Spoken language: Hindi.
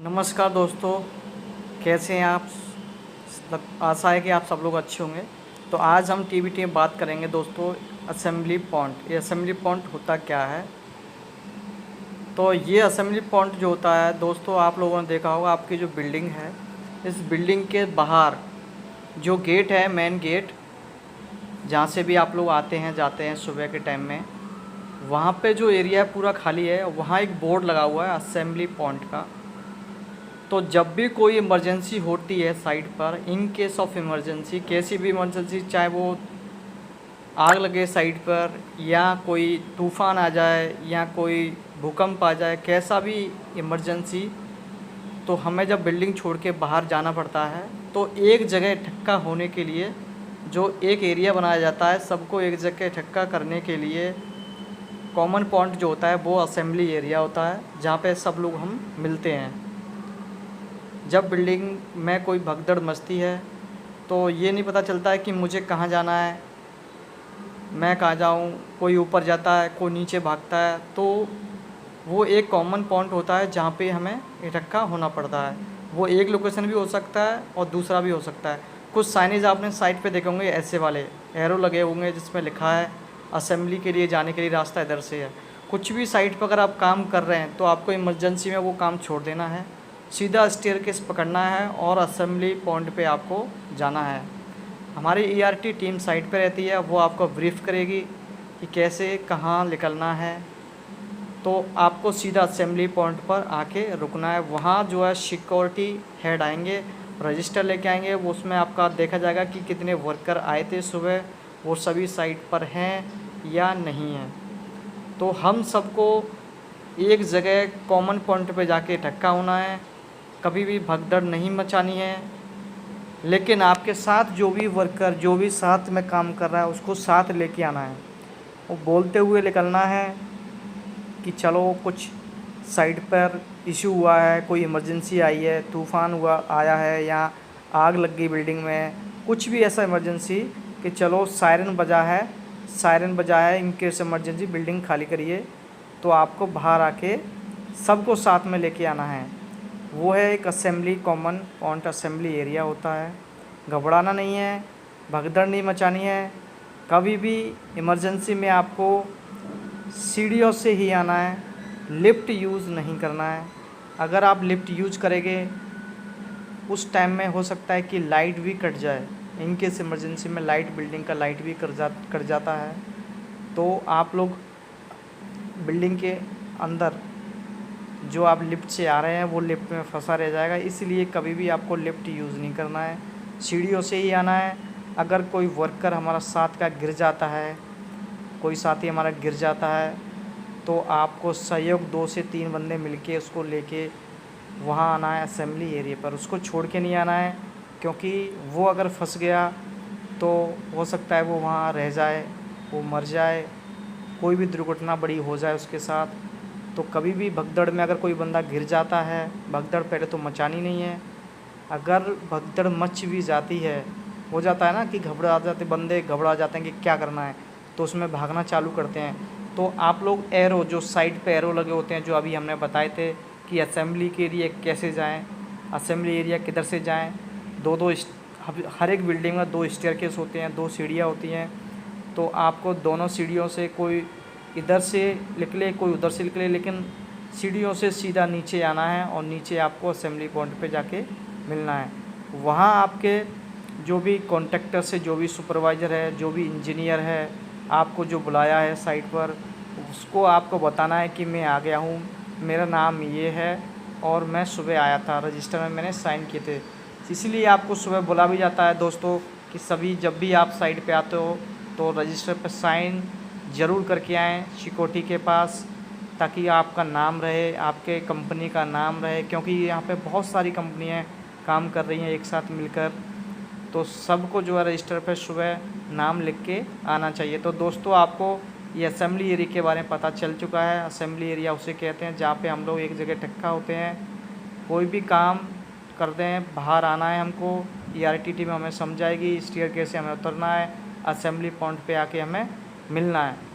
नमस्कार दोस्तों, कैसे हैं आप? आशा है कि आप सब लोग अच्छे होंगे। तो आज हम टीबीटी में बात करेंगे दोस्तों असेंबली पॉइंट। ये असेंबली पॉइंट होता क्या है? तो ये असेंबली पॉइंट जो होता है दोस्तों, आप लोगों ने देखा होगा, आपकी जो बिल्डिंग है, इस बिल्डिंग के बाहर जो गेट है, मेन गेट, जहाँ से भी आप लोग आते हैं जाते हैं सुबह के टाइम में, वहाँ पे जो एरिया पूरा खाली है, वहाँ एक बोर्ड लगा हुआ है असेंबली पॉइंट का। तो जब भी कोई इमरजेंसी होती है साइट पर, इन केस ऑफ इमरजेंसी, कैसी भी इमरजेंसी, चाहे वो आग लगे साइट पर, या कोई तूफ़ान आ जाए, या कोई भूकंप आ जाए, कैसा भी इमरजेंसी, तो हमें जब बिल्डिंग छोड़ के बाहर जाना पड़ता है, तो एक जगह इकट्ठा होने के लिए जो एक एरिया बनाया जाता है, सबको एक जगह इकट्ठा करने के लिए कॉमन पॉइंट जो होता है वो असेंबली एरिया होता है, जहाँ पे सब लोग हम मिलते हैं। जब बिल्डिंग में कोई भगदड़ मचती है तो ये नहीं पता चलता है कि मुझे कहाँ जाना है, मैं कहाँ जाऊँ, कोई ऊपर जाता है, कोई नीचे भागता है। तो वो एक कॉमन पॉइंट होता है जहाँ पे हमें इकट्ठा होना पड़ता है। वो एक लोकेशन भी हो सकता है और दूसरा भी हो सकता है। कुछ साइनेज आपने साइड पे देखे होंगे, ऐसे वाले एरो लगे होंगे जिसमें लिखा है असेंबली के लिए जाने के लिए रास्ता इधर से है। कुछ भी साइट पर अगर आप काम कर रहे हैं तो आपको इमरजेंसी में वो काम छोड़ देना है, सीधा स्टेयरकेस पकड़ना है और असेंबली पॉइंट पे आपको जाना है। हमारी ईआरटी टीम साइट पे रहती है, वो आपको ब्रीफ करेगी कि कैसे कहाँ निकलना है। तो आपको सीधा असेंबली पॉइंट पर आके रुकना है। वहाँ जो है सिक्योरिटी हेड आएंगे, रजिस्टर लेके आएंगे, वो उसमें आपका देखा जाएगा कि कितने वर्कर आए थे सुबह, वो सभी साइट पर हैं या नहीं हैं। तो हम सबको एक जगह कॉमन पॉइंट पे जाके इकट्ठा होना है, कभी भी भगदड़ नहीं मचानी है। लेकिन आपके साथ जो भी वर्कर, जो भी साथ में काम कर रहा है, उसको साथ लेके आना है। वो बोलते हुए निकलना है कि चलो कुछ साइड पर इशू हुआ है, कोई इमरजेंसी आई है, तूफ़ान हुआ आया है, या आग लग गई बिल्डिंग में, कुछ भी ऐसा इमरजेंसी कि चलो सायरन बजा है, सायरन बजा है, इन केस इमरजेंसी बिल्डिंग खाली करिए। तो आपको बाहर आके सबको साथ में लेके आना है। वो है एक assembly common point assembly area होता है। घबराना नहीं है, भगदड़ नहीं मचानी है। कभी भी इमरजेंसी में आपको सीढ़ियों से ही आना है, लिफ्ट यूज़ नहीं करना है। अगर आप लिफ्ट यूज करेंगे उस टाइम में हो सकता है कि लाइट भी कट जाए। इन केस इमरजेंसी में लाइट, बिल्डिंग का लाइट भी कट जाता है, तो आप लोग बिल्डिंग के अंदर जो आप लिफ्ट से आ रहे हैं वो लिफ्ट में फंसा रह जाएगा। इसलिए कभी भी आपको लिफ्ट यूज़ नहीं करना है, सीढ़ियों से ही आना है। अगर कोई वर्कर हमारा साथ का गिर जाता है, कोई साथी हमारा गिर जाता है, तो आपको सहयोग 2 से 3 बंदे मिलके उसको लेके वहाँ आना है असेंबली एरिया पर। उसको छोड़ के नहीं आना है, क्योंकि वो अगर फंस गया तो हो सकता है वो वहाँ रह जाए, वो मर जाए, कोई भी दुर्घटना बड़ी हो जाए उसके साथ। तो कभी भी भगदड़ में अगर कोई बंदा गिर जाता है, भगदड़ पहले तो मचानी नहीं है। अगर भगदड़ मच भी जाती है, हो जाता है ना कि घबरा जाते बंदे, घबरा जाते हैं कि क्या करना है, तो उसमें भागना चालू करते हैं। तो आप लोग एरो, जो साइड पे एरो लगे होते हैं, जो अभी हमने बताए थे कि असेंबली के एरिया कैसे जाएं, असेंबली एरिया किधर से जाएं, हर एक बिल्डिंग में 2 स्टेयरकेस होते हैं, 2 सीढ़ियाँ होती हैं। तो आपको दोनों सीढ़ियों से कोई इधर से निकले, कोई उधर से निकले, लेकिन सीढ़ियों से सीधा नीचे आना है और नीचे आपको असेंबली पॉइंट पे जाके मिलना है। वहाँ आपके जो भी कॉन्ट्रैक्टर से, जो भी सुपरवाइज़र है, जो भी इंजीनियर है, आपको जो बुलाया है साइट पर, उसको आपको बताना है कि मैं आ गया हूँ, मेरा नाम ये है और मैं सुबह आया था, रजिस्टर में मैंने साइन किए थे। इसीलिए आपको सुबह बुला भी जाता है दोस्तों कि सभी जब भी आप साइट पे आते हो तो रजिस्टर पर साइन ज़रूर करके आएँ सिक्योरिटी के पास, ताकि आपका नाम रहे, आपके कंपनी का नाम रहे। क्योंकि यहाँ पे बहुत सारी कंपनियाँ काम कर रही हैं एक साथ मिलकर, तो सबको जो है रजिस्टर पर सुबह नाम लिख के आना चाहिए। तो दोस्तों, आपको ये असेंबली एरिया के बारे में पता चल चुका है। असेंबली एरिया उसे कहते हैं जहाँ पे हम लोग एक जगह इकट्ठा होते हैं, कोई भी काम करते हैं, बाहर आना है हमको, ईआरटी टीम हमें समझाएगी, स्टेयरकेस से हमें उतरना है, असेंबली पॉइंट पे आके हमें मिलना है।